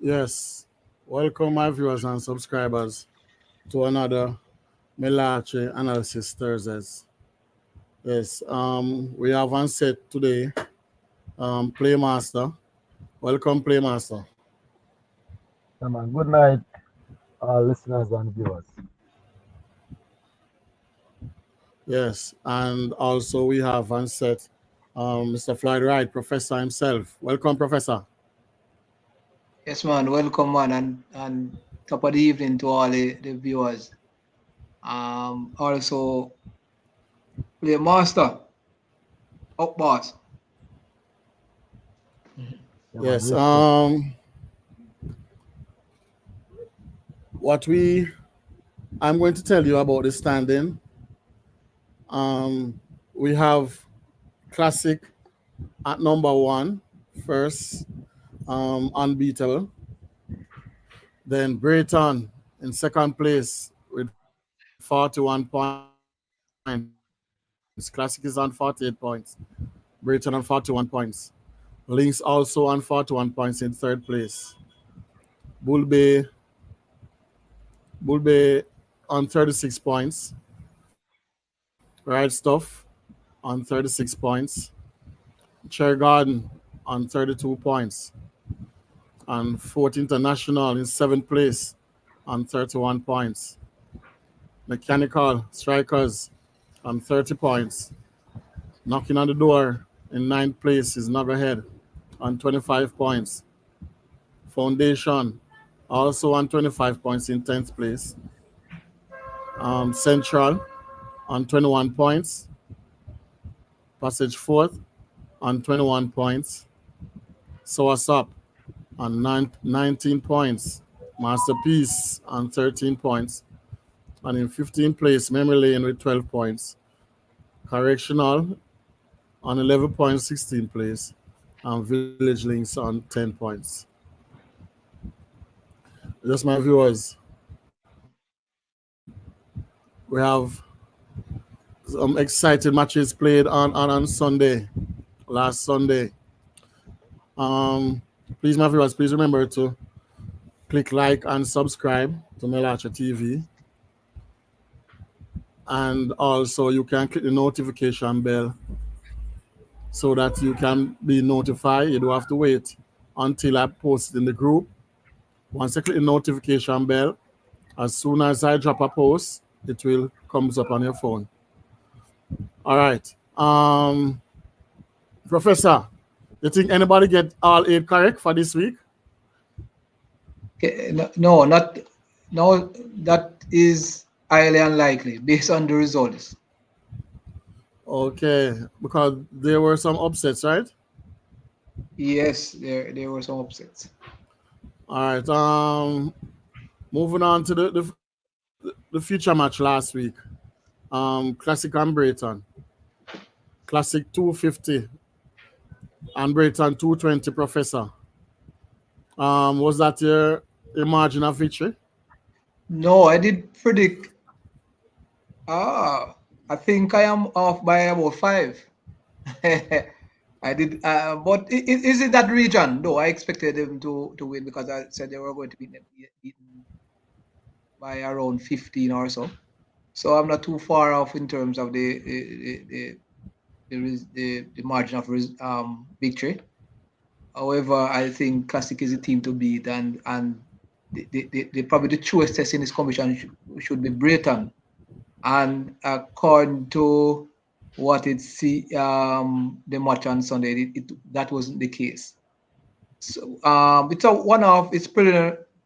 Yes, welcome my viewers and subscribers to another Mellache Analysis Thursdays. Yes, we have on set today, Playmaster. Welcome, Playmaster. Good night, listeners and viewers. Yes, and also we have on set Mr. Floyd Wright, Professor himself. Welcome, Professor. Yes, man. Welcome, man, and top of the evening to all the viewers. Also, play master, up boss. Yes, Respect. what I'm going to tell you about the standing. We have Classic at number one, first, unbeatable. Then Brayton in second place with 41 points. Classic is on 48 points. Brayton on 41 points. Links also on 41 points in third place. Bull Bay on 36 points. Right Stuff on 36 points. Cherry Garden on 32 points. And Fort International in seventh place on 31 points. Mechanical Strikers on 30 points. Knocking on the door in ninth place is Nuggerhead on 25 points. Foundation also on 25 points in 10th place. Central on 21 points. Passage fourth on 21 points. Up on 19 points. Masterpiece on 13 points. And in 15th place, Memory Lane with 12 points. Correctional on 11 points, 16th place. And Village Links on 10 points. Just my viewers, we have some exciting matches played on Sunday, last Sunday. Please, my viewers, please remember to click like and subscribe to Mellache TV. And also you can click the notification bell so that you can be notified. You don't have to wait until I post it in the group. Once you click the notification bell, as soon as I drop a post, it will comes up on your phone. All right. Professor, you think anybody get all 8 correct for this week? Okay, no, not no. That is highly unlikely based on the results. Okay, because there were some upsets, right? Yes, there were some upsets. All right. Moving on to the future match last week. Classic and Brayton. Classic 250 and Brayton 220. Professor. Was that your margin of victory? No, I did predict. I think I am off by about 5. I did, but is it that region? No, I expected them to win because I said they were going to be beaten by around 15 or so. So I'm not too far off in terms of the margin of victory. However, I think Classic is a team to beat, and probably the truest test in this competition should be Brayton. And according to what the match on Sunday, that wasn't the case. So it's it's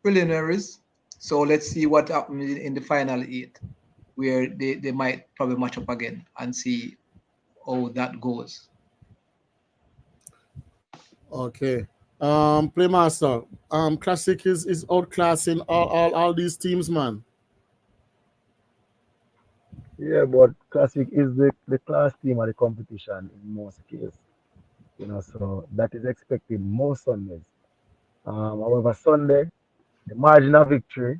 preliminaries. So let's see what happens in the final 8, where they might probably match up again and see how that goes. Okay. Playmaster. Classic is outclassing all these teams, man. Yeah, but Classic is the class team of the competition in most cases. So that is expected most Sundays. However, Sunday, the margin of victory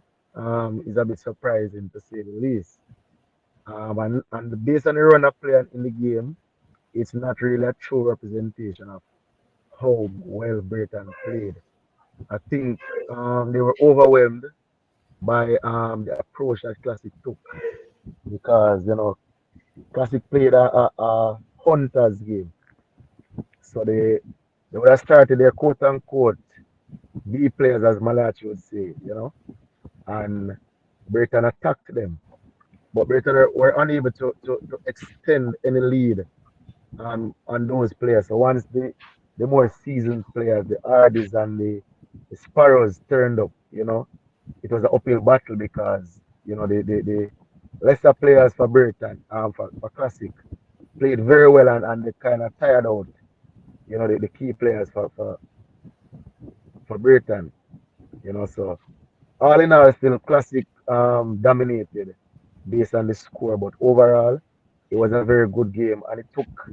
is a bit surprising to say the least. And based on the run of play in the game, it's not really a true representation of how well Britain played. I think they were overwhelmed by the approach that Classic took because Classic played a hunters game, so they would have started their quote unquote B players as Mellache would say, and Brighton attacked them, but Brighton were unable to extend any lead on those players. So once the more seasoned players, the Hardys and the Sparrows turned up, it was an uphill battle because the lesser players for Brighton, for Classic, played very well and they kind of tired out, the key players for Brighton, So all in all, still Classic dominated based on the score, but overall, it was a very good game and it took.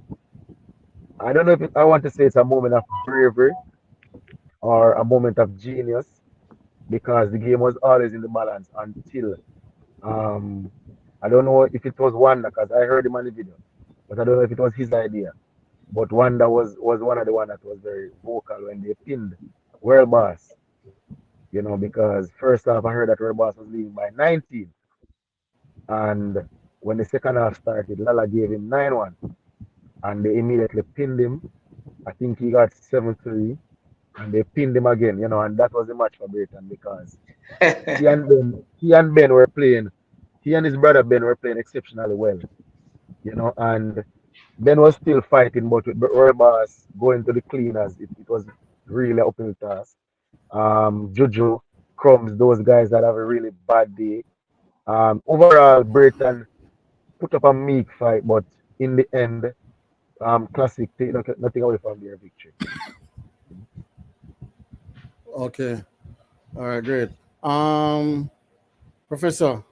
I don't know if I want to say it's a moment of bravery or a moment of genius because the game was always in the balance until um I don't know if it was Wanda because I heard him on the video, but I don't know if it was his idea. But Wanda was one of the one that was very vocal when they pinned World Boss, because first half I heard that World Boss was leading by 19, and when the second half started, Lala gave him 9-1, and they immediately pinned him. I think he got 7-3, and they pinned him again, and that was the match for Brighton because he and Ben were playing, he and his brother Ben were playing exceptionally well, and Ben was still fighting, but with Roy Boss going to the cleaners, it was really an uphill task. Juju, Crumbs, those guys that have a really bad day. Overall, Brighton put up a meek fight, but in the end, Classic take nothing away from their victory. Okay. All right, great. Um, Professor,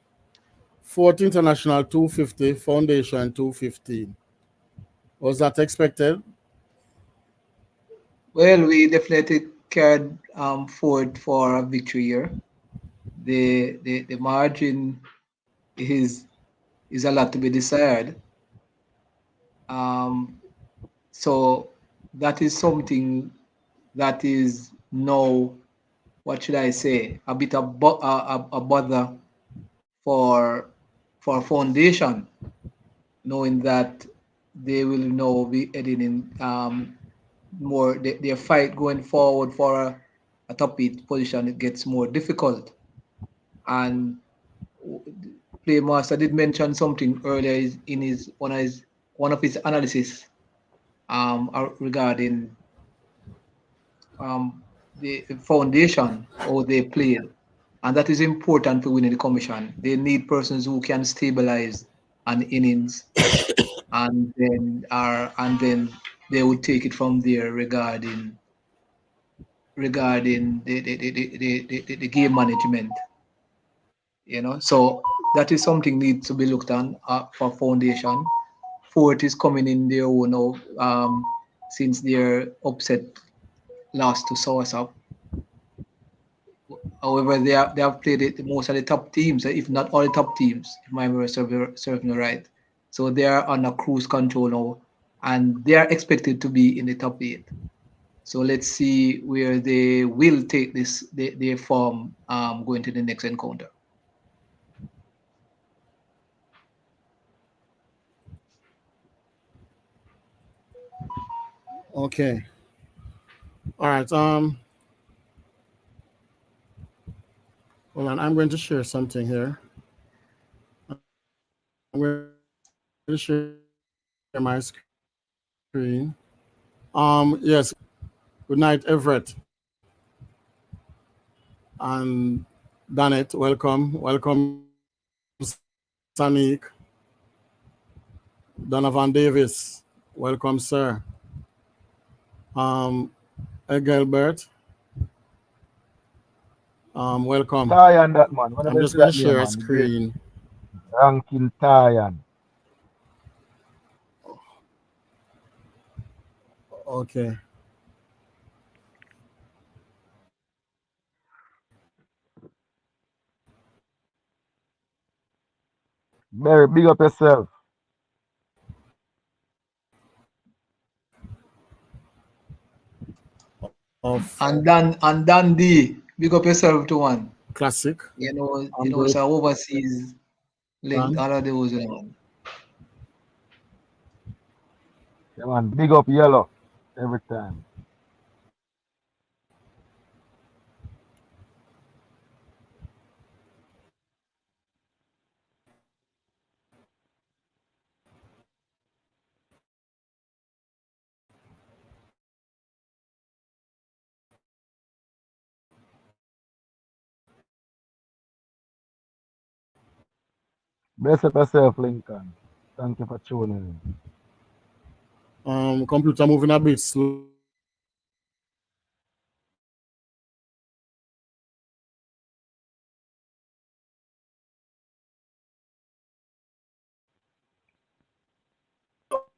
fourth international 250, foundation 215. Was that expected? Well, we definitely carried forward for a victory here. The margin is is a lot to be desired. Um, so that is something that is no, what should I say, a bit of a bother for foundation, knowing that they will now be heading in more their fight going forward for a top 8 position. It gets more difficult, and Playmaster did mention something earlier in his one of his analysis regarding um, the foundation or they played, and that is important for winning the commission. They need persons who can stabilize an innings, and then they would take it from there regarding the game management. So that is something needs to be looked on for foundation. Fort is coming in there now since their upset loss to Southside. However, they have played it most of the top teams, if not all the top teams, if my memory serves me right. So they are on a cruise control now, and they are expected to be in the top 8. So let's see where they will take their form going to the next encounter. Okay. All right. Hold on. I'm going to share something here. I'm going to share my screen. Yes. Good night, Everett and Danet. Welcome. Welcome, Saniq. Donovan Davis. Welcome, sir. Egilbert. Welcome. Tyan that man. When I'm you just see going to that name, share a man, the great screen. ranking Tyan. Okay. Barry, big up yourself. And Dan D, big up yourself to one. Classic. It's our overseas link, all of those, Yeah, man, big up yellow every time. Bless up yourself, Lincoln. Thank you for tuning in. Computer moving a bit slow.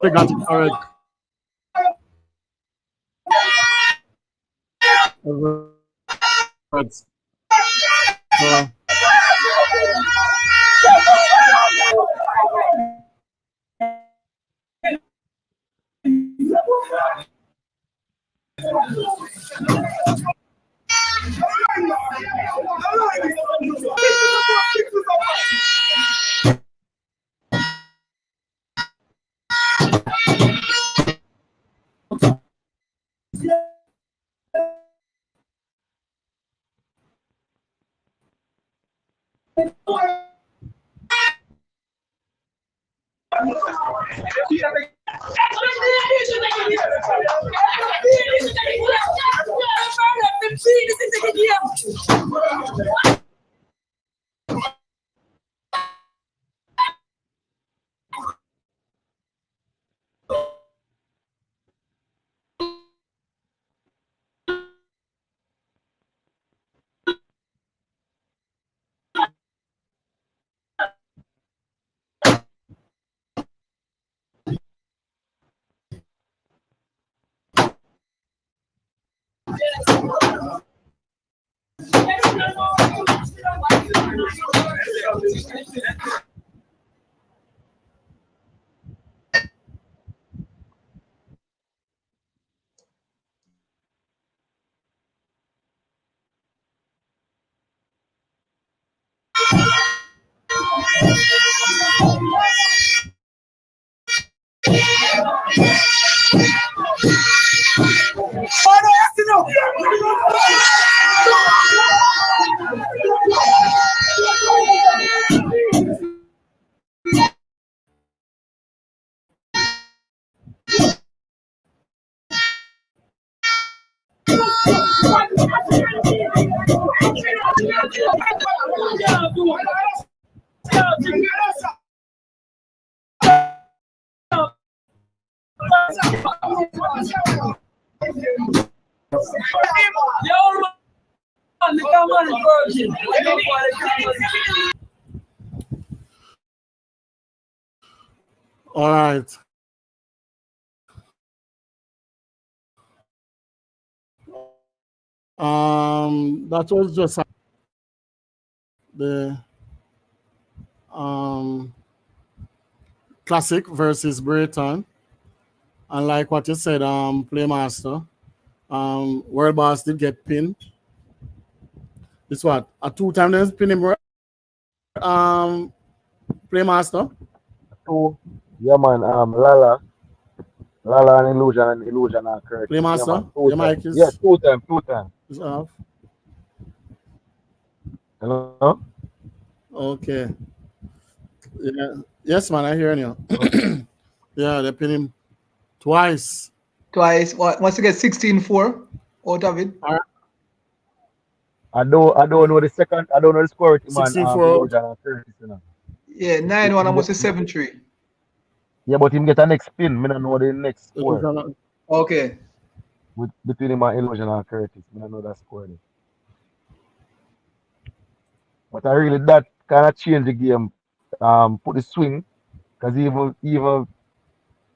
They got it correct. All right. That was just the Classic versus Breton. And like what you said, Playmaster, World Boss did get pinned. This what? A two-time they pin him, Playmaster? Two. Yeah, man. Lala and Illusion and Curtis. Playmaster? Yeah, Your mic is... Yeah, two time. It's off. Hello? Okay. Yeah. Yes, man, I hear you. Yeah, they pin him twice. Once you get 16-4 out of it. I don't know the second. I don't know the score. 16-4. Yeah, 9-1 almost a 7-3. Yeah, but him get a next spin. I don't know the next score. Okay. Between him and Illusion and Curtis. I don't know that score. But I really that kind of change the game. Put the swing. Because even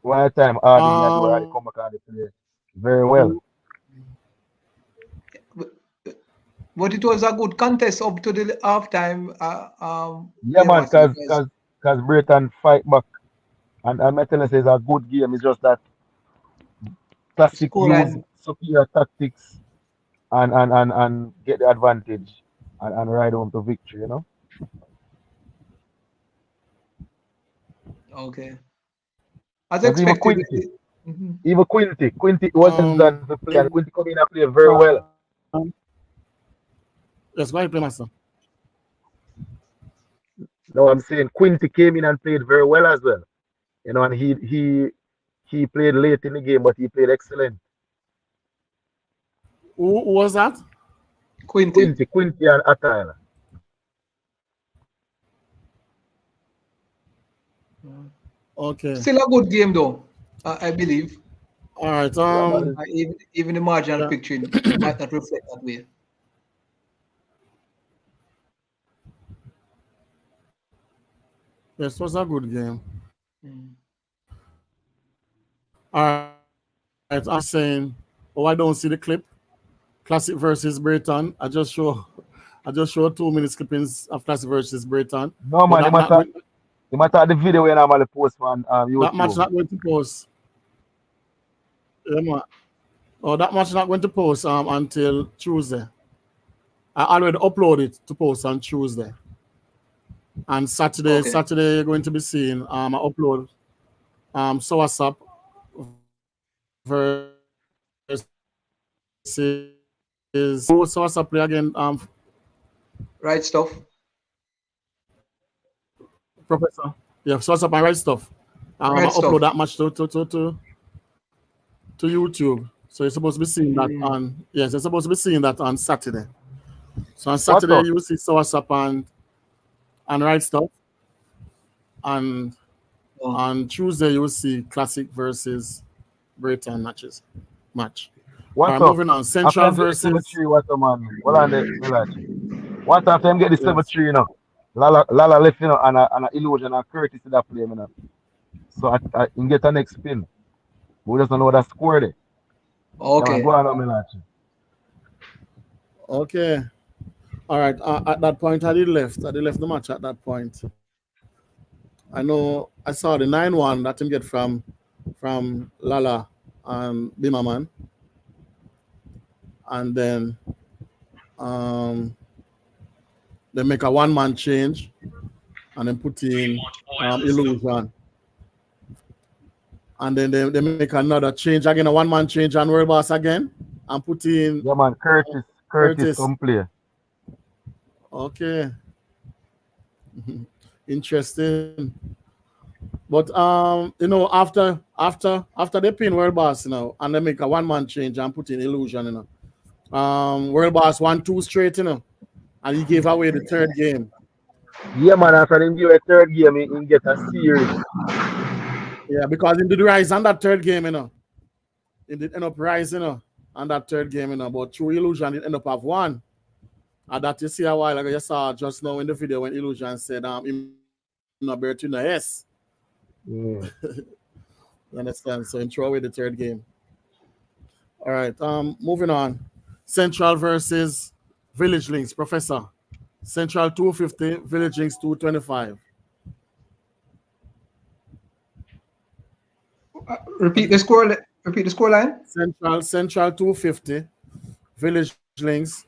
one time Hardy had to come back and play very well. But it was a good contest up to the halftime. Yeah, man, because Breton fight back. And I'm telling you, it's a good game. It's just that Classic use superior tactics and get the advantage and ride home to victory, you know. Okay. As Because even expected. Quinty, Mhm. even Quinty wasn't done to play, and Quinty come in and play very well. Yes, go ahead, play master. No, I'm saying Quinty came in and played very well as well. You know, and he played late in the game, but he played excellent. Who was that? Quinty. Quinty and Attila. Okay. Still a good game though, I believe. All right. Yeah, man. Even the marginal Yeah. picture might not reflect that way. Yes, it was a good game. Mm. All right. I'm saying, oh, I don't see the clip. Classic versus Brighton. I just show 2 minutes clippings of Classic versus Brighton. No But man, that not going they matter the video when I'm on the post on that match YouTube. not going to post. Yeah, man. Oh, that match not going to post until Tuesday. I already uploaded it to post on Tuesday. And Okay. Saturday you're going to be seeing I upload Soursop versus who Soursop play again Right stuff. Professor. Yeah, Soursop and right stuff. I Right upload stuff. that match to YouTube. So you're supposed to be seeing that Mm. on yes, you're supposed to be seeing that on Saturday. So on What Saturday up? you will see Soursop and right stuff. And Oh. on Tuesday you will see Classic versus Brighton match. All What right, up? moving on. After Central them get the versus 7-3, what up, man? Well on the Mellache. What after them get the yes. 7-3, you know? Lala left, you know, and a illusion and Curtis in that play, you know. So I can get the next spin. We just don't know that score there. Yeah, man, go Okay. on, Mellache. Okay. All right. At that point, I did left. I did left the match at that point. I know I saw the 9-1 that him get from Lala and Bimaman, and then um, they make a one-man change and then put in Illusion, and then they make another change again, a one-man change on World Boss again, and put in Yeah, man, Curtis Curtis. come play. Okay, interesting. But after they pin World Boss, and they make a one-man change and put in Illusion, World Boss 1-2 straight, and he gave away the third game. Yeah, man, after them give a third game, he get a series. Yeah, because he did rise on that third game, He did end up rising, on that third game, But through Illusion, it end up have one. And that you see a while ago, you saw just now in the video when Illusion said, him not bear to no S. Yeah. You understand? So he threw away the third game. All right. Moving on. Central versus Village Links, Professor. Central 250, Village Links 225. Repeat the score. Repeat the score line. Central 250, Village Links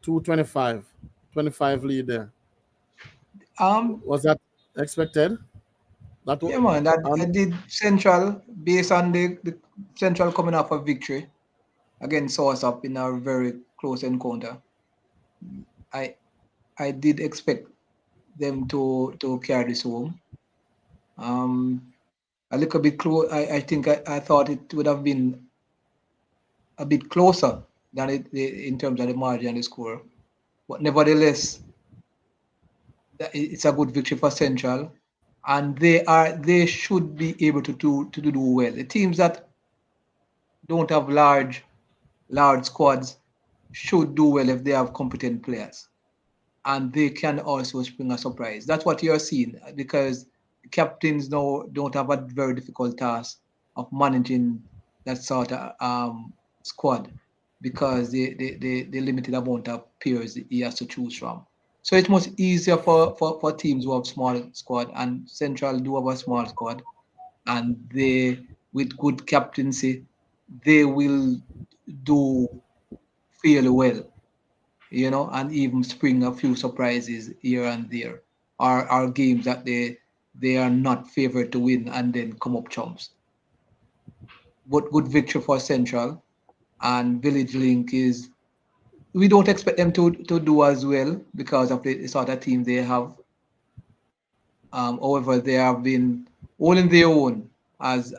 225. 25 lead there. Was that expected? Yeah, man. That I um did Central based on the Central coming off a victory against Source up in a very close encounter. I I did expect them to carry this home. Um, a little bit close. I think I thought it would have been a bit closer than in terms of the margin and the score. But nevertheless, it's a good victory for Central, and they should be able to do well. The teams that don't have large squads should do well if they have competent players, and they can also spring a surprise. That's what you're seeing because captains now don't have a very difficult task of managing that sort of squad because the limited amount of players he has to choose from. So it's much easier for teams who have small squad, and Central do have a small squad, and they with good captaincy they will do fairly well, and even spring a few surprises here and there. Are games that they are not favored to win and then come up chumps. But good victory for Central, and Village Link is, we don't expect them to do as well because of the sort of team they have. However, they have been holding their own as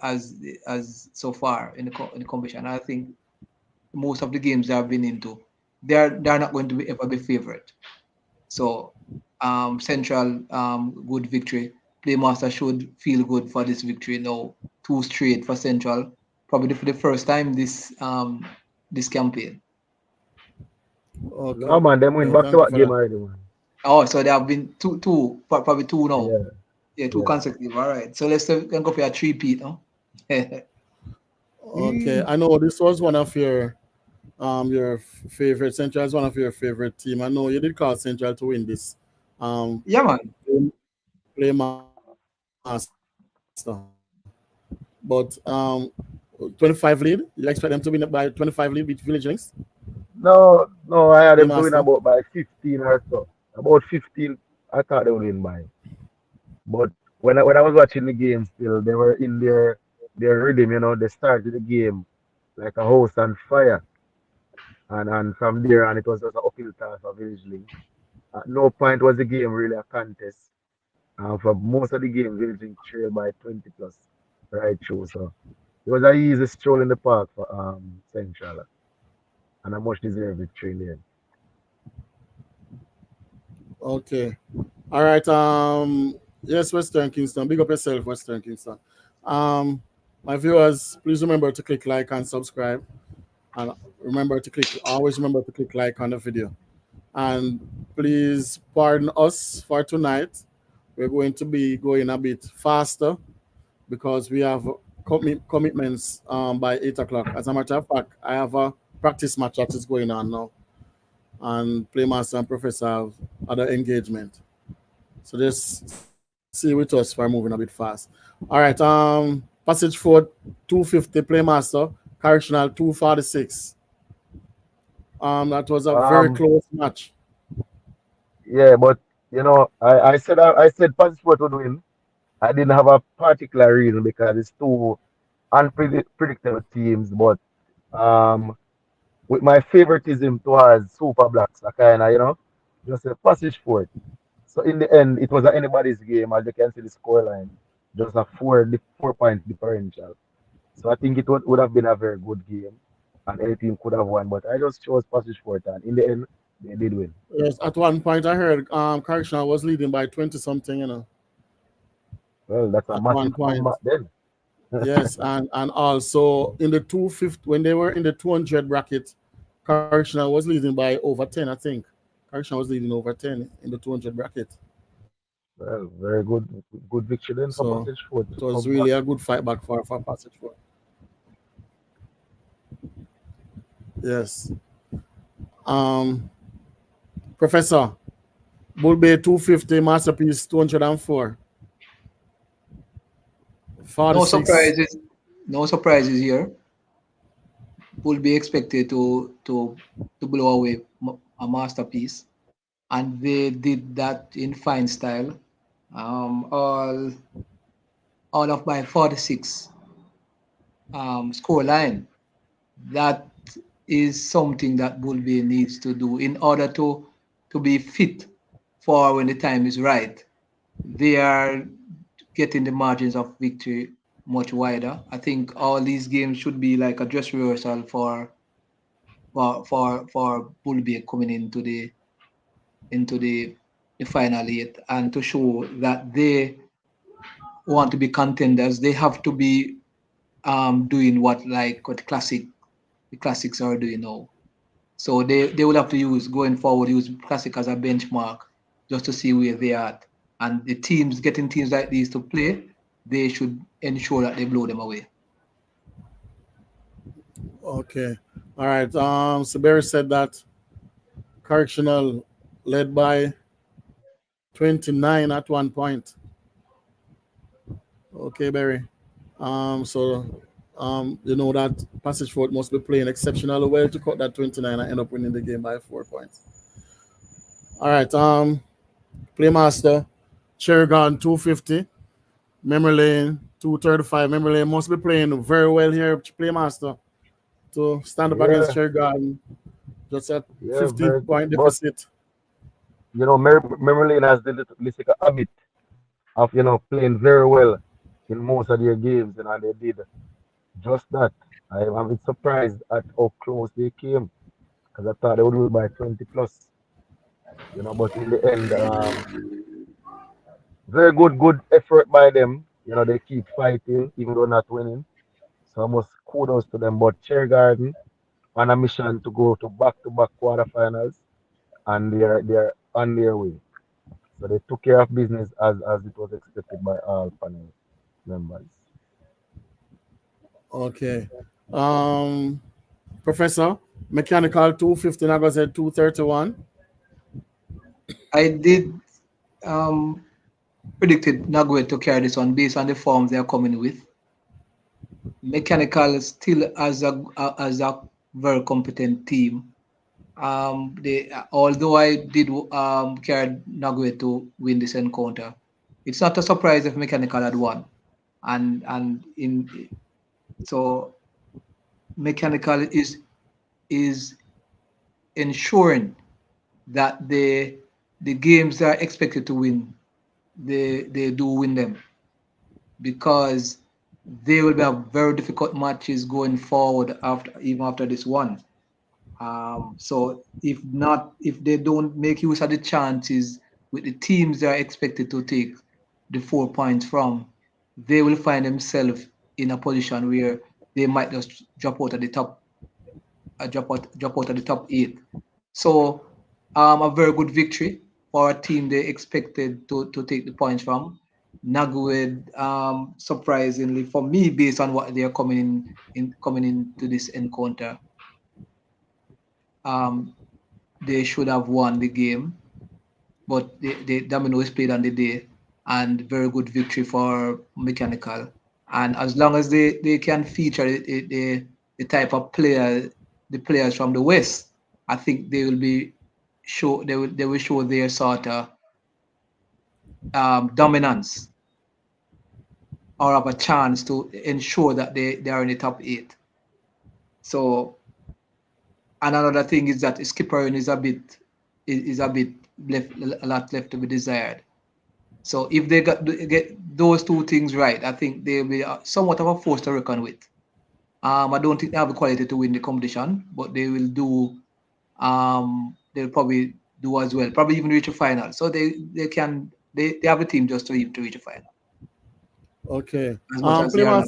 so far in the competition. I think most of the games they have been into, they're not going to ever be favorite. So Central, good victory. Playmaster should feel good for this victory now. Two straight for Central, probably for the first time this campaign. No, Okay, man, them win thank you for back-to-back that. game already, man. Oh, so there have been probably two now. Yeah, Yeah, two yeah. consecutive. All right. So let's can go for a three-peat, no? Okay, I know this was one of your favorite. Central is one of your favorite team. I know you did call Central to win this. Yeah, man. Play master, but 25 lead. You expect them to win it by 25 lead with Village Links? No, no, I had Play them to win master. about by 15 or so. About 15, I thought they would win by. But when I was watching the game still, they were in their rhythm, they started the game like a house on fire. And from there on, it was just an uphill task for Village Link. At no point was the game really a contest. For most of the game, Village Link trailed by 20 plus right through. So it was an easy stroll in the park for Central and a much deserved victory in the end. Okay. All right. Yes, Western Kingston. Big up yourself, Western Kingston. Um, my viewers, please remember to click like and subscribe. And always remember to click like on the video. And please pardon us for tonight. We're going to be going a bit faster because we have commitments by 8 o'clock. As a matter of fact, I have a practice match that is going on now, and Playmaster and Professor have other engagement. So just see with us for moving a bit fast. All right. Passage Ford 250 Playmaster, Correctional 246. That was a very Um, close match. yeah, but I said Passport would win. I didn't have a particular reason because it's two unpredictable teams. But um, with my favoritism towards Super Blacks, I kind of just a passage for it. So in the end, it was anybody's game, as you can see the scoreline, just a 4 point differential. So I think it would have been a very good game, and any team could have won. But I just chose passage for it, and in the end, they did win. Yes, at one point I heard Correctional was leading by 20 something, Well, that's a at one massive point. comeback then. Yes, and also in the 250 when they were in the 200 bracket, Correctional was leading by over 10, I think. Correctional was leading over 10 in the 200 bracket. Well, very good victory then for So passage four it to was come back. really a good fight back for Passage 4. Yes. Um, Professor, Bull Bay 250, Masterpiece 204, No 46. surprises. No surprises here. Will be expected to blow away a masterpiece, and they did that in fine style. All of my 46 score line. That is something that Bulby needs to do in order to be fit for when the time is right. They are getting the margins of victory much wider. I think all these games should be like a dress rehearsal for Bulby coming into the final eight, and to show that they want to be contenders. They have to be doing what the classics are doing now. So they will have to use classic as a benchmark just to see where they are at. And the teams getting teams like these to play, they should ensure that they blow them away. Okay. All right. So Barry said that Correctional led by 29 at one point. Okay, Barry. So You know that Passage Fort must be playing exceptionally well to cut that 29 and end up winning the game by 4 points. All right. Playmaster, Cherrygon 250, Memory Lane 235. Memory Lane must be playing very well here, Playmaster, to stand up against Yeah, Cherrygon just at yeah, 50 very good. point But deficit. you know, Maryland has the little habit of playing very well in most of their games, and they did just that. I'm a bit surprised at how close they came because I thought they would lose by 20 plus. But in the end, very good effort by them. They keep fighting even though not winning. So I must kudos to them. But Cherry Garden on a mission to go to back-to-back quarterfinals, and they're on their way. So they took care of business as it was expected by all panel members. Okay. Um, Professor, Mechanical 250, I was at 231. I did um, predicted Nagwe to carry this one based on the forms they are coming with. Mechanical still as a very competent team. They although I did carry Nagwe to win this encounter, it's not a surprise if Mechanical had won, and in so Mechanical is ensuring that the games they are expected to win, they do win them, because they will have very difficult matches going forward after this one. So if they don't make use of the chances with the teams they are expected to take the 4 points from, they will find themselves in a position where they might just drop out of the top eight. So a very good victory for a team they expected to take the points from. Nagwed, surprisingly for me, based on what they are coming into this encounter, um, they should have won the game, but the domino is played on the day, and very good victory for Mechanical. And as long as they can feature the type of the players from the West, I think they will be they will show their sort of dominance, or have a chance to ensure that they are in the top eight. So, and another thing is that skippering is a bit left a lot left to be desired. So if they get those two things right, I think they'll be somewhat of a force to reckon with. I don't think they have the quality to win the competition, but they will do. They'll probably do as well. Probably even reach a final. So they have a team just to even to reach a final, Okay. as much as they are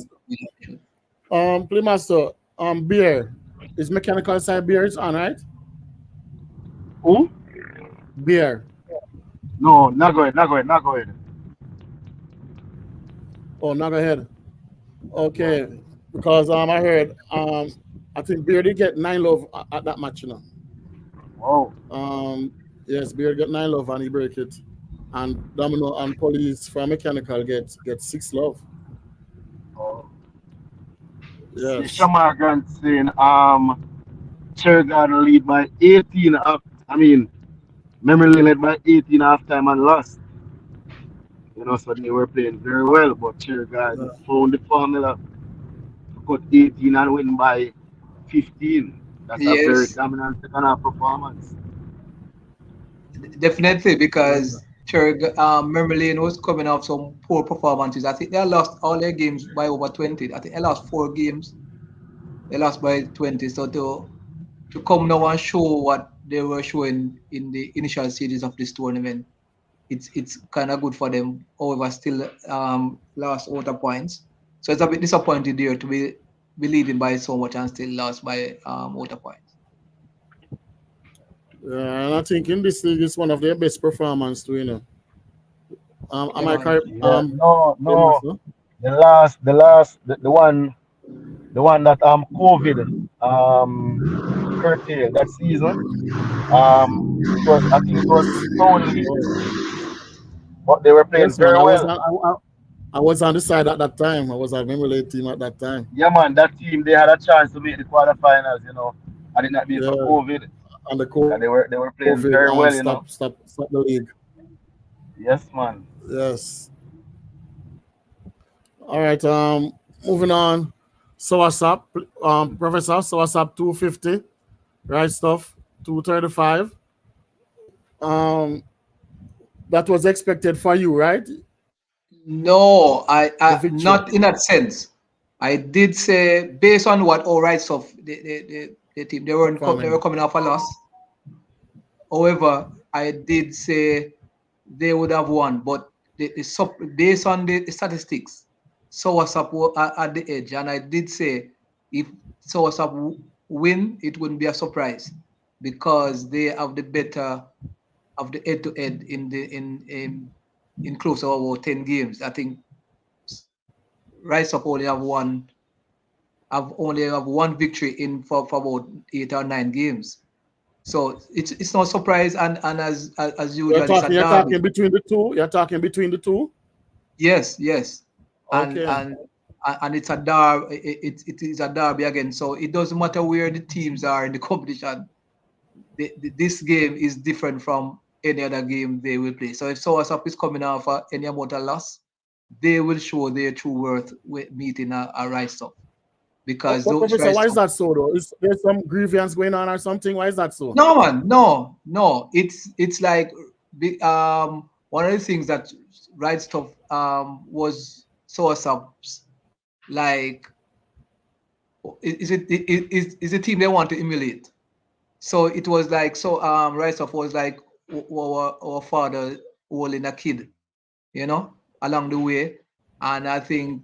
not. Playmaster, Beer. Is Mechanical side Beer is on, right? Who? Beer. No, not go ahead, not go ahead, not go ahead. Oh, not go ahead. No. Okay. Because I heard I think Beer did get 9 love at that match, you know. Wow. Yes, Beer got 9 love and he break it. And Domino and Police from Mechanical get 6 love. Oh. See, Yes. Shamar Grant saying, Cherry Garden lead by 18 up. I mean, Memory led by 18 half time and lost. So they were playing very well, but Cherry Garden found the formula to cut 18 and win by 15. That's a very Yes, dominant second half performance. definitely, because Mermelin was coming off some poor performances. I think they lost all their games by over 20. I think they lost 4 games. They lost by 20. So to come now and show what they were showing in the initial stages of this tournament, it's kind of good for them. However, still lost water points. So it's a bit disappointing there to be leading by so much and still lost by water points. And I think in this league is one of their best performance too, you know. Yeah, Am I man. correct? Yeah, no. Playmaster? The one that COVID curtailed that season. I think it was Stone League, Oh, but they were playing yes, man. very I was well. on. I was on the side at that time. I was a Mellache team at that time. Yeah, man, that team they had a chance to make the quarterfinals, you know, and it not be for Yeah, COVID. and the Because they were COVID playing very well, you know. stop the league. Yes, man. Yes. All right. Moving on. So what's up, Professor? So what's up? 250. Right stuff. 235. Um, that was expected for you, right? No, The I victory. not in that sense. I did say based on what all rights of the team they were Performing. coming off a loss. However, I did say they would have won, but based on the statistics, Soursop were at the edge, and I did say if Soursop win, it wouldn't be a surprise because they have the better of the head-to-head in close to about 10 games. I think Rise Up only have one victory in for about 8 or 9 games. So it's no surprise, and as usual, it's a You're derby. talking between the two. You're talking between the two. Yes, yes, and Okay. and and it's a derby. It is a derby again. So it doesn't matter where the teams are in the competition. This game is different from any other game they will play. So if Soursop is coming off any amount of loss, they will show their true worth with meeting a Rise Up because But those Professor, Rise why is Up. that so though? Is there some grievance going on or something? Why is that so? No, man, no. It's like one of the things that Right Stuff was Soursop's like is a team they want to emulate. So it was like Rise Up was like our father holding a kid, along the way, and I think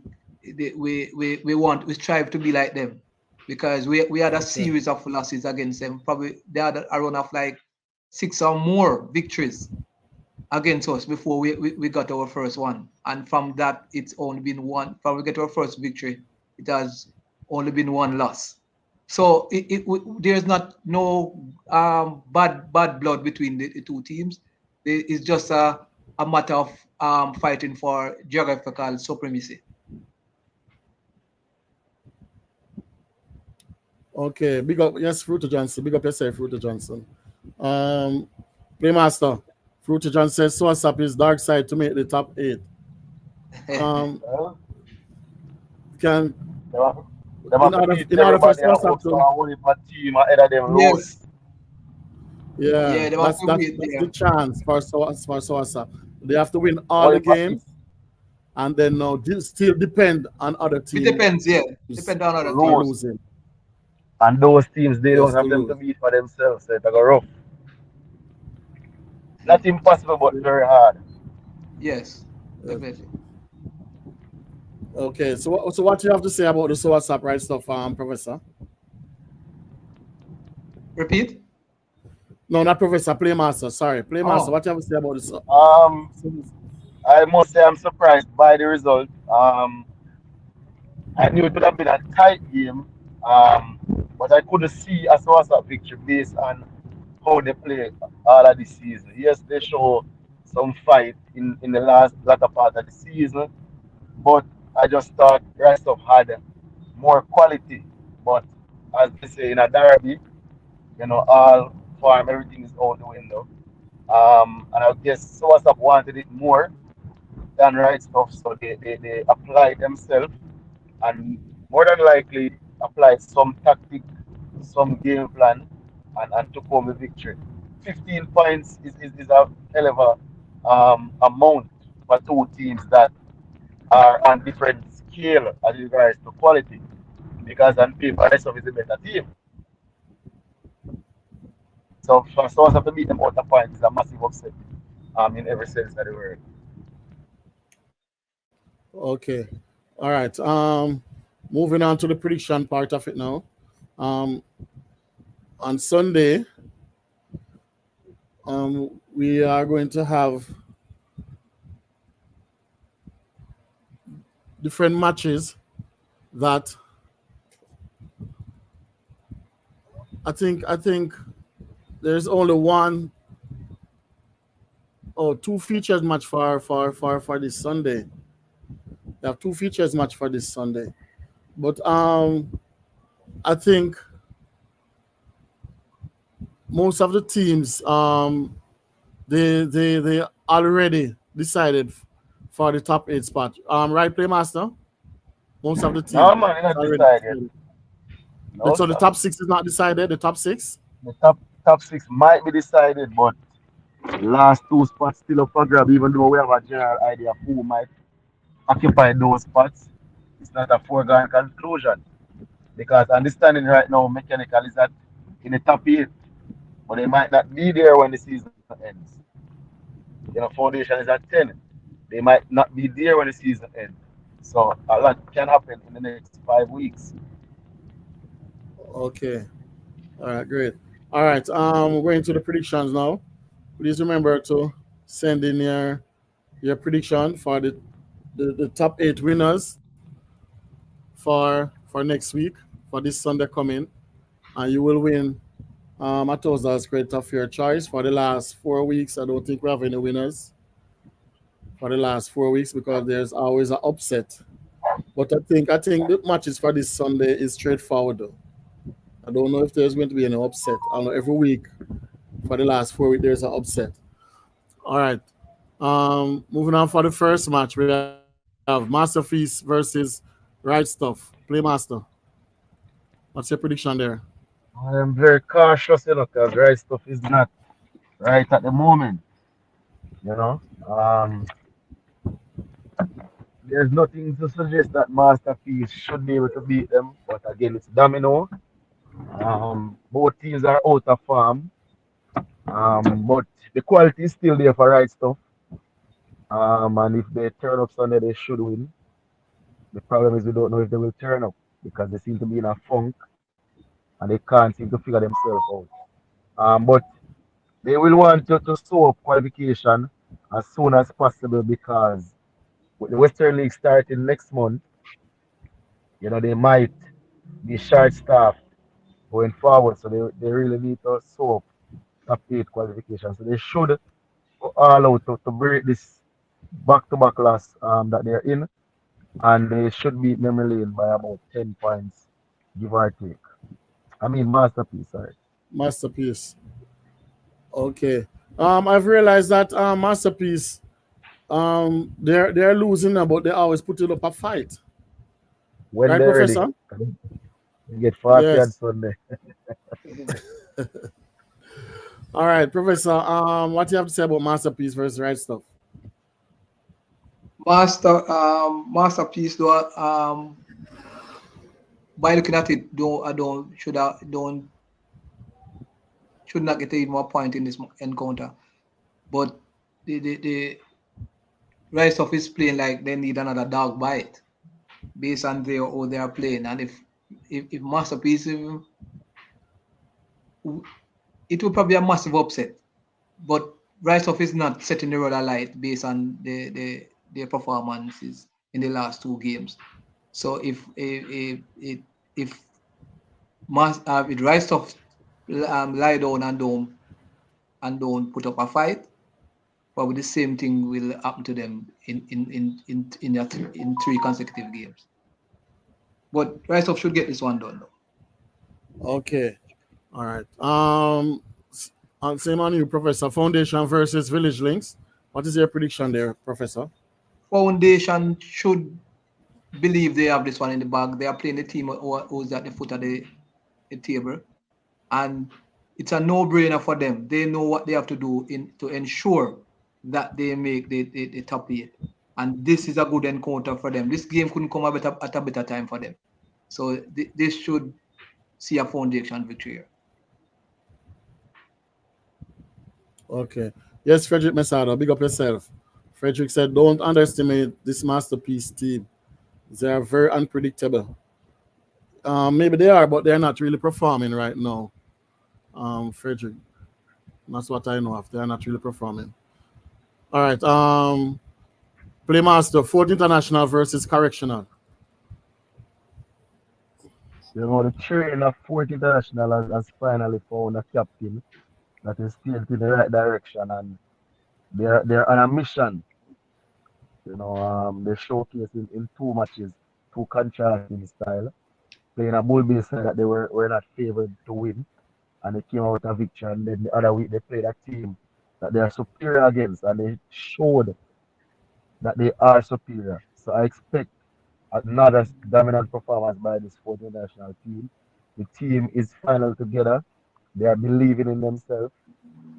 we strive to be like them because we had a Okay. series of losses against them. Probably they had a run of like 6 or more victories against us before we got our first one, and from that it's only been one. From we get our first victory, it has only been one loss. So there's not no bad blood between the two teams. It's just a matter of fighting for geographical supremacy. Okay. Big up. Yes, Fruiter Johnson. Big up yourself, Fruiter Johnson. Um, Playmaster. Fruiter Johnson says Soursop is dark side to make the top 8. Um, Well, can them have, them have to beat in order for everybody and hope Soursop so to, and only my team ahead of them lose. Yes, yeah, yeah, they have to be that's there. the chance for Soursop. They have to win all Only the my team games, and then now this still depend on other It teams depends, yeah, depend on other teams. lose. losing. And those teams, they don't Yes, to have them to lose. beat for themselves. So it's like a rough. Not impossible, but very hard. Yes, Uh, definitely. okay, so what you have to say about the Soursop right stuff, Professor? Repeat. No, not Professor. Playmaster. Sorry, Playmaster. Oh, What you have to say about this? Um, I must say I'm surprised by the result. I knew it would have been a tight game, um, but I couldn't see a source of victory based on how they play all of the season. Yes, they show some fight in the last latter part of the season, but I just thought rest of had more quality. But as they say in a derby, all farm, everything is out the window. And I guess Source wanted it more than right stuff, so they applied themselves and more than likely applied some tactic, some game plan, and took home the victory. 15 points is a hell of a amount for two teams that are on different scale as regards to quality. Because on paper, rest of is a better team. So for Source to beat them out of points is a massive upset in every sense of the word. Okay, all right. Moving on to the prediction part of it now. Um, on Sunday, we are going to have different matches that I think there's only one or two featured match for this Sunday. They have two features match for this Sunday. But I think most of the teams they already decided for the top 8 spot. Right, Playmaster? Most of the No, team man, it's is not already decided. decided. No, So the sir. top 6 is not decided. The top 6. The top six might be decided, but last two spots still up for grab, even though we have a general idea of who might occupy those spots. It's not a foregone conclusion because understanding right now mechanical is that in the top 8, but they might not be there when the season ends. Foundation is at 10. They might not be there when the season ends. So a lot can happen in the next 5 weeks. Okay. All right. Great. All right. We're going to the predictions now. Please remember to send in your prediction for the top 8 winners for next week, for this Sunday coming, and you will win a $1,000 credit of your choice. For the last 4 weeks, I don't think we have any winners for the last 4 weeks because there's always an upset. But I think the matches for this Sunday is straightforward though. I don't know if there's going to be any upset. I know every week for the last 4 weeks there's an upset. All right. Moving on for the first match, we have Masterpiece versus Right Stuff. Playmaster. What's your prediction there? I am very cautious, because right stuff is not right at the moment. You know, um, there's nothing to suggest that Masterpiece should be able to beat them, but again, it's domino. Both teams are out of form, but the quality is still there for right stuff. And if they turn up Sunday, they should win. The problem is we don't know if they will turn up because they seem to be in a funk and they can't seem to figure themselves out. But they will want to sew up qualification as soon as possible because with the Western League starting next month, they might be short staffed going forward. So they really need to sew up top 8 qualification. So they should go all out to break this back-to-back loss that they're in. And they should beat Memory Lane by about 10 points, give or take. I mean, Masterpiece, sorry. Masterpiece. Okay. I've realized that Masterpiece, they're losing now, but they always put it up a fight. When Right, they're ready, Professor? they get 40 on Yes. Sunday. All right, Professor. What do you have to say about Masterpiece versus Right Stuff? Masterpiece though, by looking at it, should not get even more point in this encounter. But the Rise of is playing like they need another dog bite based on how they are playing. And if Masterpiece, it will probably be a massive upset. But Rise of is not setting the road alight based on their performances in the last 2 games. So if Rise of lie down and don't put up a fight, probably the same thing will happen to them in 3 consecutive games. But Rise of should get this one done though. Okay. All right. Same on you, Professor. Foundation versus Village Links. What is your prediction there, Professor? Foundation should believe they have this one in the bag. They are playing the team who's at the foot of the table, and it's a no-brainer for them. They know what they have to do to ensure that they make the top 8. And this is a good encounter for them. This game couldn't come at a better time for them. So this should see a Foundation victory here. Okay. Yes, Frederick Mesado, big up yourself. Frederick said, don't underestimate this Masterpiece team. They are very unpredictable. Maybe they are, but they're not really performing right now. Frederick. That's what I know of. They're not really performing. All right. Playmaster, Fort International versus Correctional. The train of Fort International has finally found a captain that is steered in the right direction and they're on a mission They showcased in two matches, two contrasting style, playing a bull base side that they were not favored to win, and they came out with a victory. And then the other week they played a team that they are superior against, and they showed that they are superior. So I expect another dominant performance by this fourth national team. The team is final together. They are believing in themselves,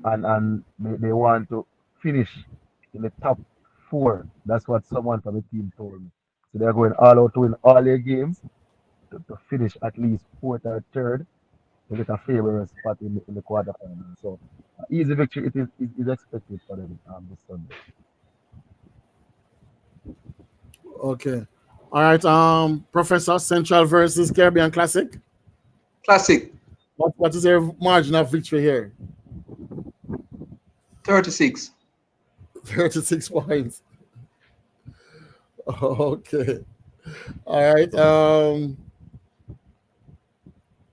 and they want to finish in the top four. That's what someone from the team told me. So they're going all out to win all their games to finish at least fourth or third to get a favorable spot in the quarterfinals. So easy victory it is expected for them this Sunday. Okay. All right. Professor, Central versus Caribbean Classic. Classic, What is your margin of victory here? 36. 36 points. Okay. All right.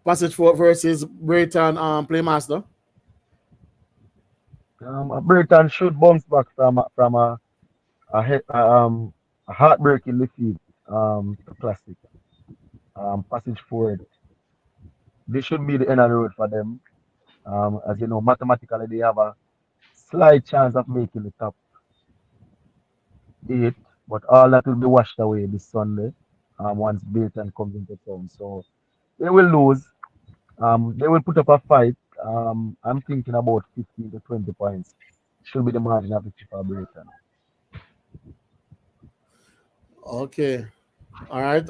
Passage 4 versus Brighton Playmaster. Brighton should bounce back from a heartbreaking defeat to Classic. Passage forward. This should be the end of the road for them. As you know, mathematically they have a slight chance of making the top eight, but all that will be washed away this Sunday. Once Brighton comes into town, so they will lose. They will put up a fight. I'm thinking about 15 to 20 points. Should be the margin of victory for Brighton. Okay. All right.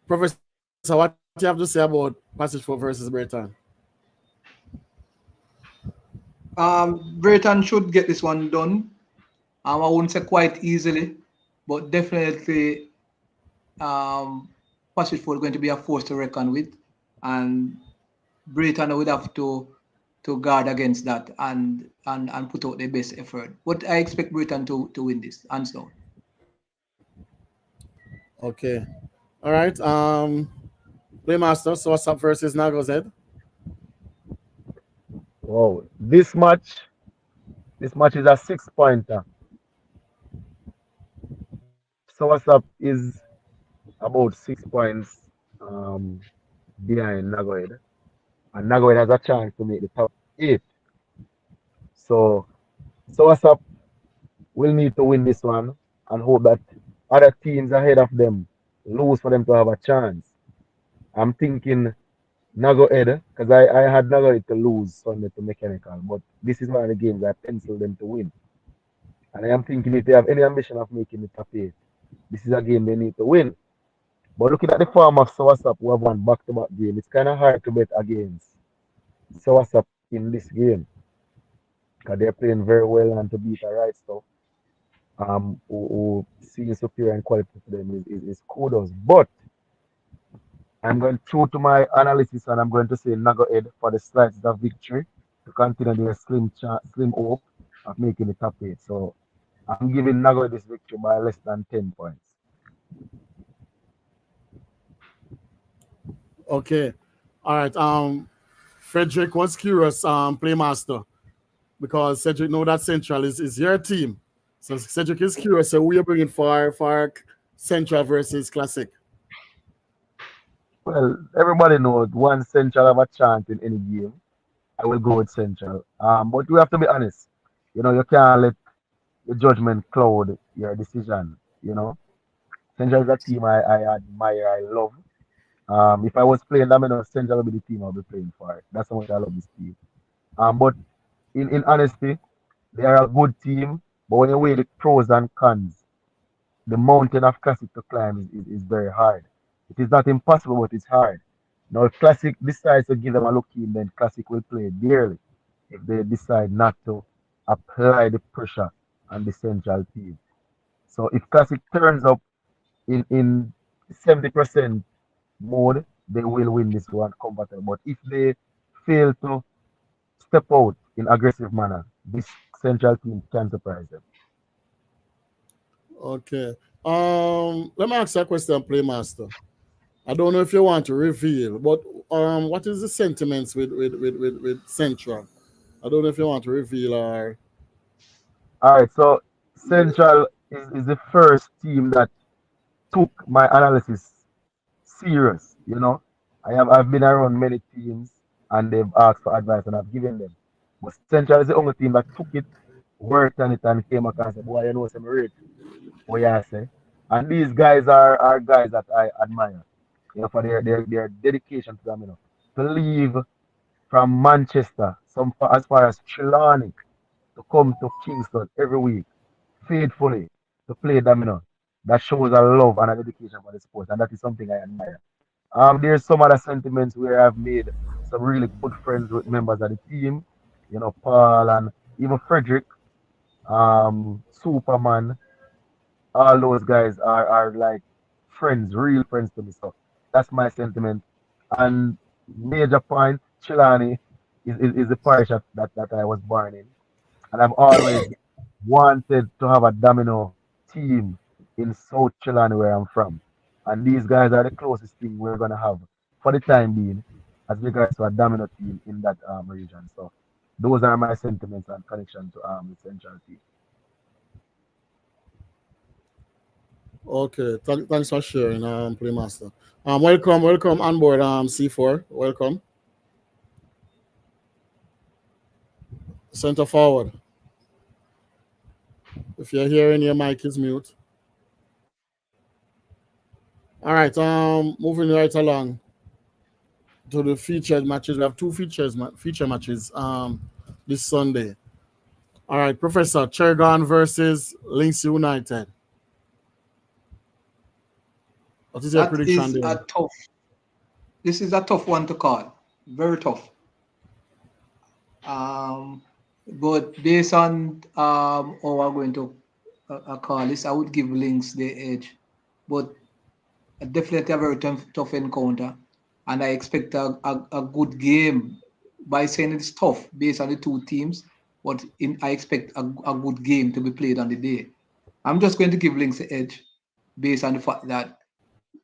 Professor, what do you have to say about Passage 4 versus Brighton? Brighton should get this one done. I wouldn't say quite easily, but definitely Passage 4 is going to be a force to reckon with, and Brighton would have to guard against that and put out their best effort. But I expect Brighton to win this, hands down. Okay. All right. Playmaster, so what's up versus Nago's Head? Wow, this match is a 6 pointer. So what's up is about 6 points behind Nagoed, and Nagoed has a chance to make the top eight. So what's up will need to win this one and hope that other teams ahead of them lose for them to have a chance. I'm thinking Nagoed because I had Nagoed to lose Sunday to Mechanical, but this is one of the games I penciled them to win. And I am thinking if they have any ambition of making the top eight, this is a game they need to win. But looking at the form of Sawasap, who have won back-to-back game, it's kind of hard to bet against Sawasap in this game because they're playing very well and to beat a right stuff. Who seeing superior in quality for them is kudos. But I'm going true to my analysis and I'm going to say Nagoed for the slightest of victory to continue their slim hope of making the top eight. So I'm giving Nagoed this victory by less than 10 points. Okay. All right. Frederick was curious, Playmaster, because Cedric know that Central is your team. So Cedric is curious. So we are bringing for Central versus Classic. Well, everybody knows one Central have a chance in any game. I will go with Central. But we have to be honest. You can't let the judgment cloud your decision. Central is a team I admire, I love. If I was playing Domino, Central would be the team I'll be playing for. That's how much I love this team. But in honesty, they are a good team. But when you weigh the pros and cons, the mountain of Classic to climb is very hard. It is not impossible, but it's hard. Now, if Classic decides to give them a look in, then Classic will play dearly if they decide not to apply the pressure on the Central team. So if Classic turns up in 70% mode, they will win this one comfortably. But if they fail to step out in aggressive manner, this Central team can surprise them. Okay. Let me ask you a question, Playmaster. I don't know if you want to reveal, but what is the sentiments with Central? I don't know if you want to reveal or All right, so Central is the first team that took my analysis serious. I've been around many teams and they've asked for advice and I've given them. But Central is the only team that took it, worked on it, and came back and said, "Boy, you know some rate." What you say? And these guys are guys that I admire. For their dedication to them. To leave from Manchester, as far as Trelawney, to come to Kingston every week faithfully to play them. That shows a love and a dedication for the sport, and that is something I admire. There's some other sentiments where I've made some really good friends with members of the team, Paul and even Frederick, Superman. All those guys are like friends, real friends to me. So that's my sentiment. And major point, Chilani is the parish that I was born in. And I've always wanted to have a domino team in South Chilani where I'm from. And these guys are the closest thing we're gonna have for the time being as regards to a domino team in that region. So those are my sentiments and connection to the central team. Okay, thanks for sharing, Playmaster. Welcome on board, C4. Welcome. Center forward. If you're hearing, your mic is mute. All right, moving right along to the featured matches. We have two feature matches this Sunday. All right, Professor Chergon versus Links United. What is your That prediction is a there? tough. This is a tough one to call. Very tough. But based on how we're going to call this, I would give Links the edge. But definitely a very tough encounter. And I expect a good game. By saying it's tough based on the two teams, but I expect a good game to be played on the day. I'm just going to give Links the edge based on the fact that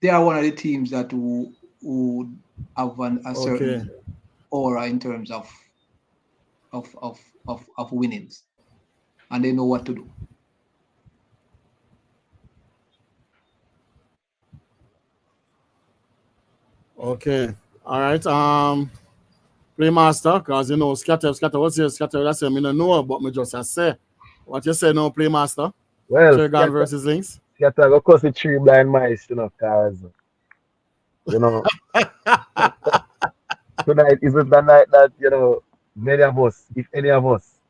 they are one of the teams that who have a Okay, certain aura in terms of, of, of winnings, and they know what to do. okay. All right, Playmaster, because scatter, what's your scatter? That's me no know, but me just I say. What you say now, Playmaster? Well, Chergon versus Links? Scatter go cause the three blind mice, cause you know, tonight isn't the night that, many of us, if any of us,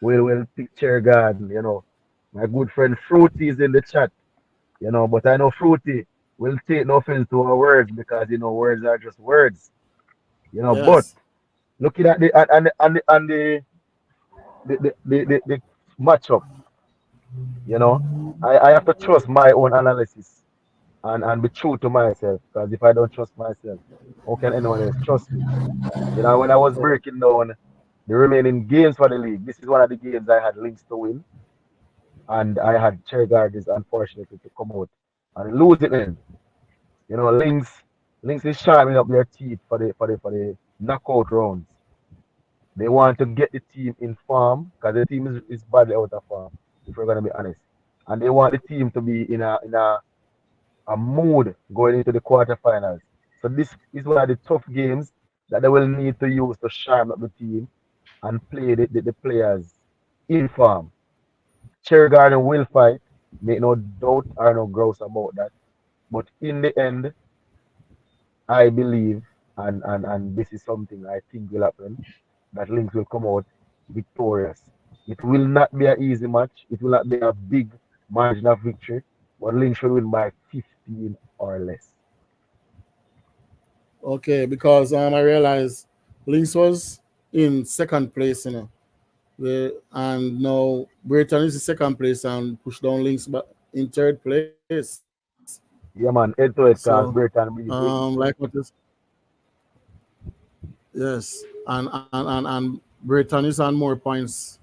will picture God, My good friend Fruity is in the chat, but I know Fruity will take no offense to our words because, words are just words, but Yes. looking at the matchup, I have to trust my own analysis and be true to myself because if I don't trust myself, how can anyone else trust me? When I was breaking down the remaining games for the league, this is one of the games I had links to win, and I had Cherry Gardens unfortunately to come out and lose it. Then links is shining up their teeth for the knockout rounds. They want to get the team in form because the team is badly out of form, if we're gonna be honest, and they want the team to be in a mood going into the quarterfinals. So this is one of the tough games that they will need to use to sharpen up the team and play the players in form. Cherry Garden will fight, make no doubt or no grouse about that. But in the end, I believe, and this is something I think will happen, that Lynx will come out victorious. It will not be an easy match. It will not be a big margin of victory, but Lynx should win by 15 or less. Okay, because I realized Links was in second place, and now Britain is in second place and push down Links but in third place. Yeah, man, head to So head cause Britain beat Lynx. like what is yes, and Britain is on more points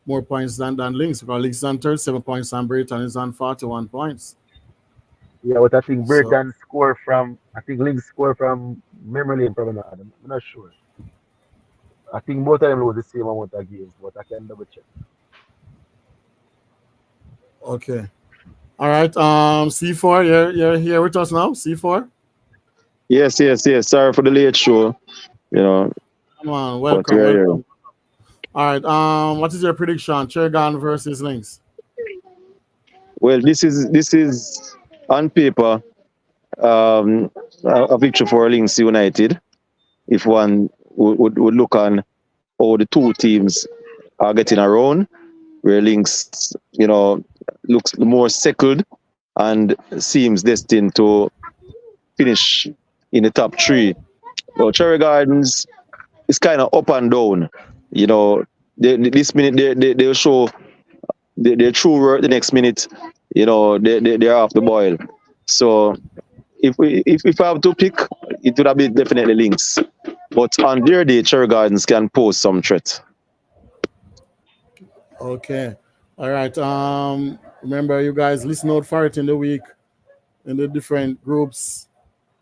than Links because Links is on 37 points and Britain is on 41 points. Yeah, but I think So Britain score from, I think Lynx score from memory lane, probably not. I'm not sure. I think both of them lose the same amount of games, but I can double check. Okay. All right. C4, you're here with us now. C4. Yes, yes, yes. Sorry for the late show, you know, Come on. but we Welcome. are here. Welcome. All right. What is your prediction? Chergan versus Lynx. Well, this is on paper a victory for Links United. If one would look on how the two teams are getting around, where Links, looks more settled and seems destined to finish in the top three. Well, Cherry Gardens is kind of up and down. You know, this minute they'll show their true work. The next minute, they're off the boil. So if I have to pick, it would have been definitely Links. But on their day, Cherry Gardens can pose some threat. Okay. All right. Remember, you guys listen out for it in the week in the different groups.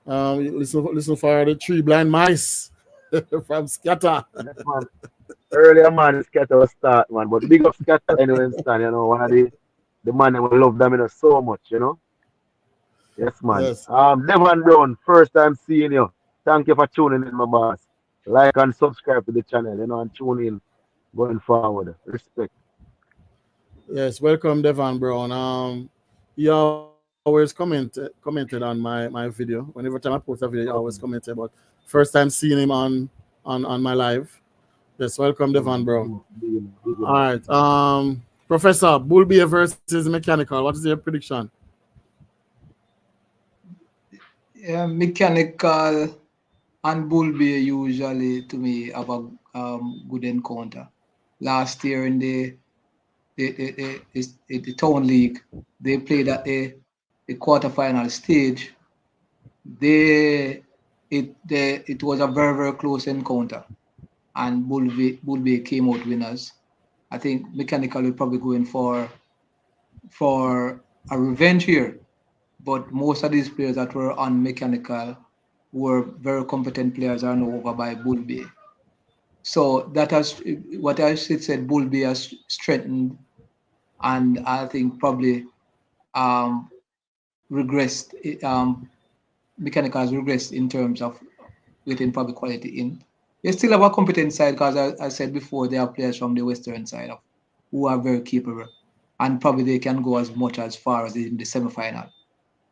Listen for the three blind mice from SCATTA. Yes, man. Earlier, man, SCATTA was start, man. But big up SCATTA anyway, Stan, one of the man that will love them so much. Yes, man. Yes. Devon Brown, first time seeing you. Thank you for tuning in, my boss. Like and subscribe to the channel, and tune in going forward. Respect. Yes. Welcome, Devon Brown. He always commented on my video. Whenever time I post a video, he always commented. But first time seeing him on my live. Yes. Welcome, Devon Brown. Big All right. Professor, Bull Beer versus Mechanical. What is your prediction? Yeah, Mechanical and Bull Bay usually, to me, have a good encounter. Last year in the Town League, they played at the quarterfinal stage. It was a very, very close encounter, and Bull Bay came out winners. I think Mechanical will probably go in for a revenge here, but most of these players that were on Mechanical were very competent players are now over by Bull Bay. So that has what I said. Bull Bay has strengthened, and I think probably um, regressed. Mechanical has regressed in terms of getting probably quality in. They still have a competent side because I said before they have players from the western side of who are very capable, and probably they can go as much as far as in the semi-final.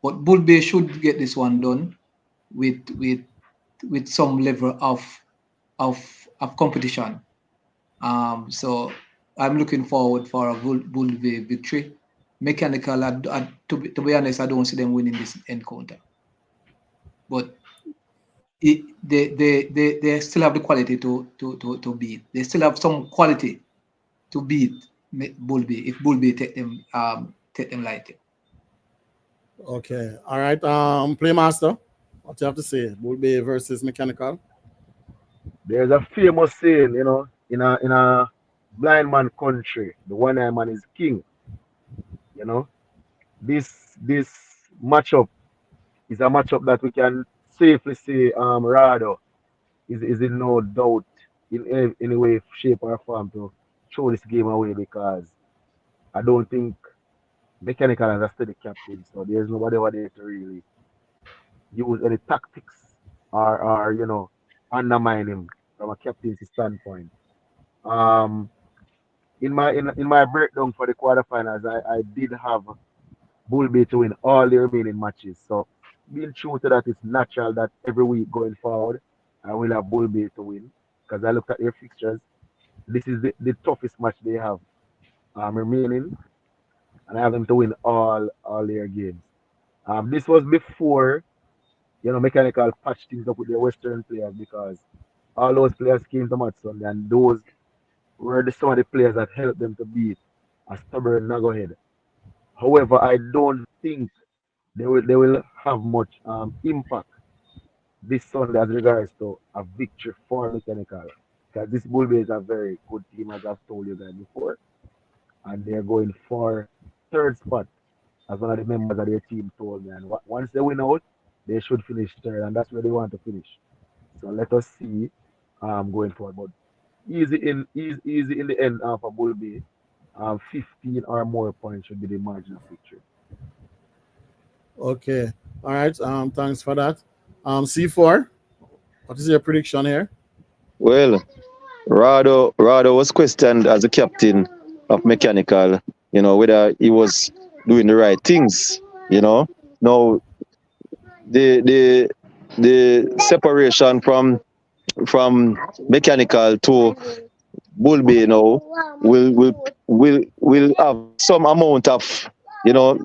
But Bull Bay should get this one done with some level of competition. So I'm looking forward for a Bull Bay victory. Mechanical, to be honest, I don't see them winning this encounter. But they still have the quality to beat. They still have some quality to beat Bull Bay if Bull Bay take them lightly. Okay. All right. Playmaster, what you have to say? Bull Bay versus Mechanical. There's a famous saying, in a blind man country, the one-eyed man is king. You know, this matchup is a matchup that we can safely say Rado is in no doubt in any way, shape, or form to throw this game away because I don't think Mechanical has a steady captain, so there's nobody over there to really use any tactics or undermine him from a captaincy standpoint. Um, in my breakdown for the quarterfinals, I did have Bull Bay to win all the remaining matches. So being true to that, it's natural that every week going forward, I will have Bull Bay to win because I looked at their fixtures. This is the toughest match they have remaining, and I have them to win all their games. This was before Mechanical patched things up with their Western players because all those players came to match Sunday, and those were some of the players that helped them to beat a stubborn Nagohead. However, I don't think they will have much impact this Sunday as regards to a victory for Mechanical. Because this Bull Bay is a very good team, as I've told you guys before. And they're going for third spot, as one of the members of their team told me. And once they win out, they should finish third, and that's where they want to finish. So let us see going forward. But easy in the end for Bull Bay. 15 or more points should be the margin of victory. Okay. All right. Thanks for that. C4, what is your prediction here? Well, Rado was questioned as a captain of mechanical, whether he was doing the right things, Now the separation from mechanical to Bull Bay now will have you know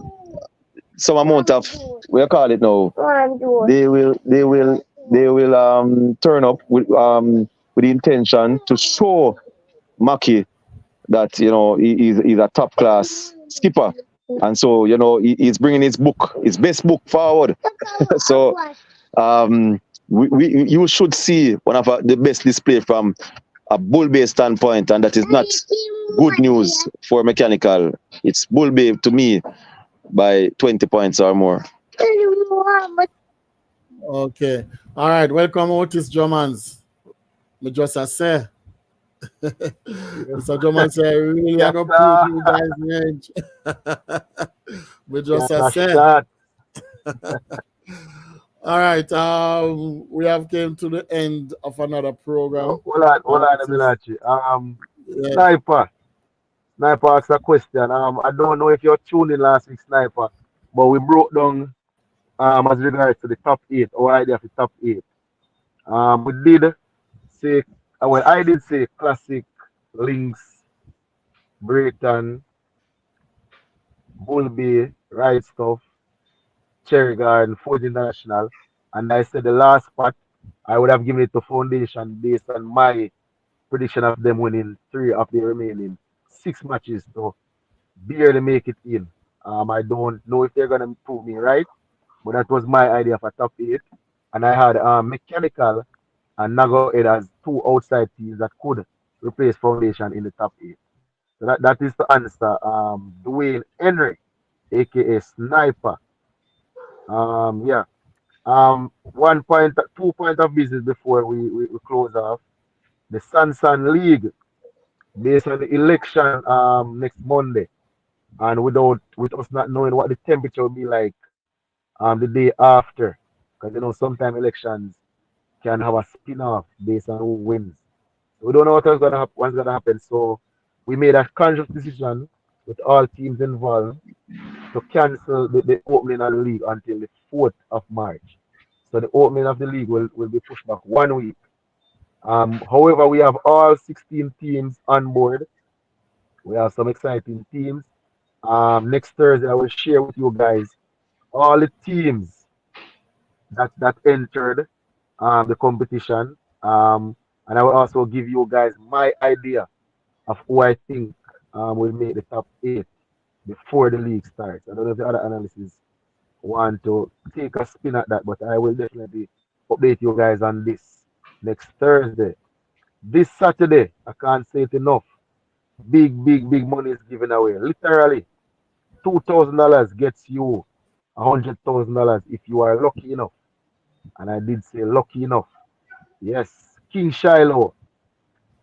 some amount of what you call it now. They will turn up with the intention to show Maki that he's a top class skipper, and so he's bringing his best book forward. So you should see one of the best display from a Bull Bay standpoint, and that is not good news for mechanical. It's Bull Bay to me by 20 points or more. Okay. All right. Welcome, OTIS Drummons. Me just say. Mr. Drummond say, really Yes, going to prove you guys range. Me just say. All right. We have came to the end of another program. Hold on, Mellache. Sniper asked a question. I don't know if you're tuning last week, Sniper, but we broke down as regards to the top 8, our idea of the top 8. We did say, I did say Classic, Lynx, Brayton, Bull Bay, Right Stuff, Cherry Garden, Ford International, and I said the last part I would have given it to Foundation based on my prediction of them winning 3 of the remaining 6 matches to barely make it in. I don't know if they're gonna prove me right, but that was my idea for top 8, and I had Mechanical and Nago Ed as 2 outside teams that could replace Foundation in the top 8. So that is the answer. Dwayne Henry, aka Sniper. Yeah. 2 point of business before we close off. The Sansan League, based on the election next Monday, and with us not knowing what the temperature will be like the day after, because sometimes elections can have a spin-off based on who wins. So we don't know what's gonna happen. So we made a conscious decision with all teams involved to cancel the opening of the league until the 4th of March. So the opening of the league will be pushed back 1 week. However, we have all 16 teams on board. We have some exciting teams. Next Thursday, I will share with you guys all the teams that entered the competition. And I will also give you guys my idea of who I think will make the top 8 before the league starts. I don't know if the other analysts want to take a spin at that, but I will definitely update you guys on this next Thursday. This Saturday, I can't say it enough. Big money is given away. Literally, $2,000 gets you $100,000 if you are lucky enough. And I did say lucky enough. Yes, King Shiloh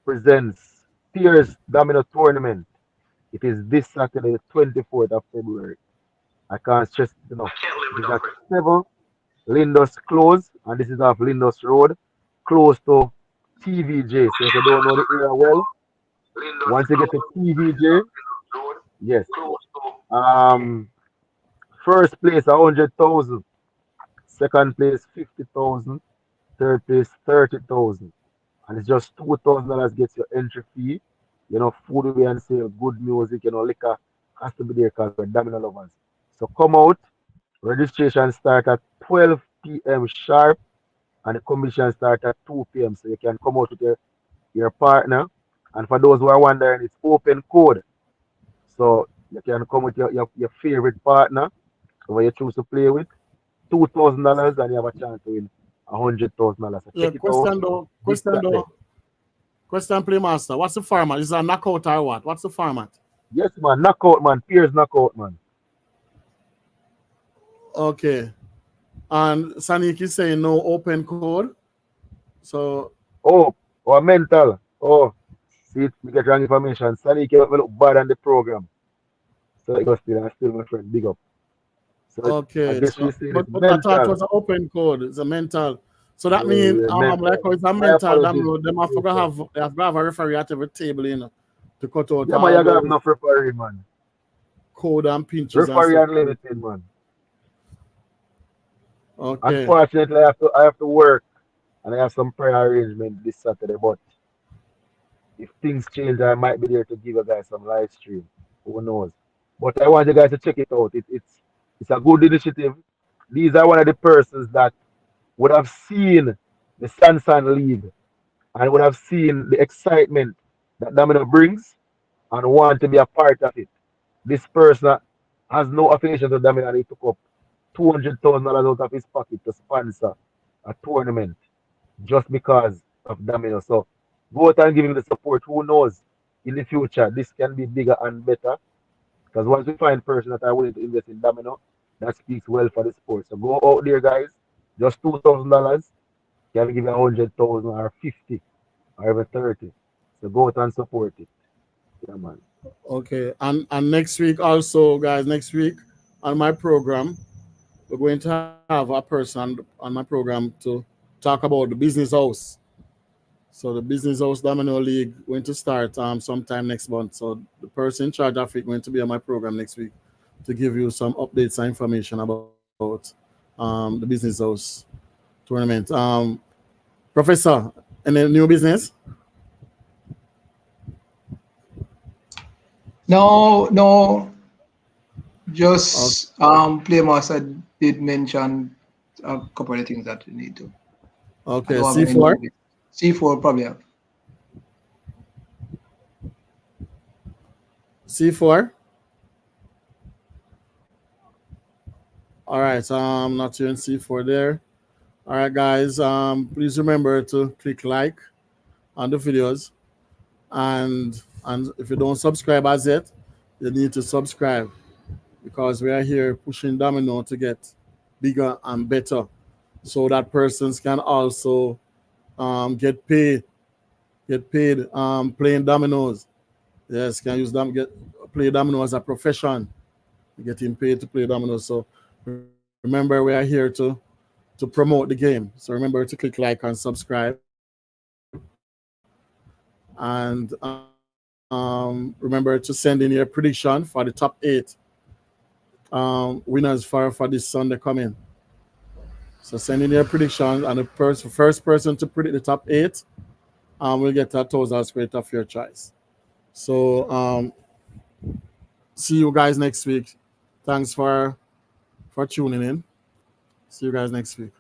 presents Pierce Domino Tournament. It is this Saturday, the 24th of February. I can't stress it enough. It is at 7 Lindus Close, and this is off Lindus Road, close to TVJ. So if you don't know the area well, once you get to TVJ, yes. First place 100,000, second place 50,000, third place 30,000, and it's just $2,000 gets your entry fee. Food will be on sale, good music, liquor has to be there because we're Domino lovers. So come out. Registration start at 12 p.m. sharp, and the competition start at 2 p.m. So you can come out with your partner. And for those who are wondering, it's open code. So you can come with your favorite partner, who you choose to play with, $2,000, and you have a chance to win $100,000. So Yeah, question, Playmaster. What's the format? Is it a knockout or what? What's the format? Yes, man. Knockout, man. Pierce knockout, man. Okay. And Sanik is saying no open code. So mental. See it, we get wrong information. Sunny came up look bad on the program. So it goes still my friend, big up. So I Okay, guess so she's saying it's but I thought it mental. was an open code. It's a mental. So that Yeah, means yeah, like mental. how it's a My mental apologies. download, them have to Yes, sir. have they have to have a referee at every table, to cut out Yeah, man, all you got those enough referee, man. code and pinches and Referee stuff. unlimited, man. Okay. Unfortunately, I have to work and I have some prayer arrangement this Saturday. But if things change, I might be there to give you guys some live stream. Who knows? But I want you guys to check it out. It's a good initiative. These are one of the persons that would have seen the Sansan League and would have seen the excitement that Domino brings and want to be a part of it. This person has no affiliation to Domino and he took up $200,000 out of his pocket to sponsor a tournament just because of Domino. So go out and give him the support. Who knows? In the future, this can be bigger and better. Because once we find person that are willing to invest in Domino, that speaks well for the sport. So go out there, guys. Just $2,000 can give you 100,000 or 50 or even 30. So go out and support it. Yeah, man. Okay. And next week also, guys, next week on my program, we're going to have a person on my program to talk about the business house. So the business house domino league going to start sometime next month. So the person in charge of it going to be on my program next week to give you some updates and information about the business house tournament. Professor, any new business? No, no, Okay, just Playmaster did mention a couple of things that we need to. I okay. don't have any C4. new. C4 probably have. C4. All right. Not hearing C4 there. All right, guys. Please remember to click like on the videos, and if you don't subscribe as yet, you need to subscribe because we are here pushing Domino to get bigger and better, so that persons can also get paid playing dominoes. Yes, can use them get play domino as a profession, getting paid to play dominoes. So remember, we are here to promote the game. So remember to click like and subscribe, and remember to send in your prediction for the top 8 winners for this Sunday coming. So send in your prediction, and the first person to predict the top 8 will get a thousand square of your choice. So see you guys next week. Thanks for tuning in. See you guys next week.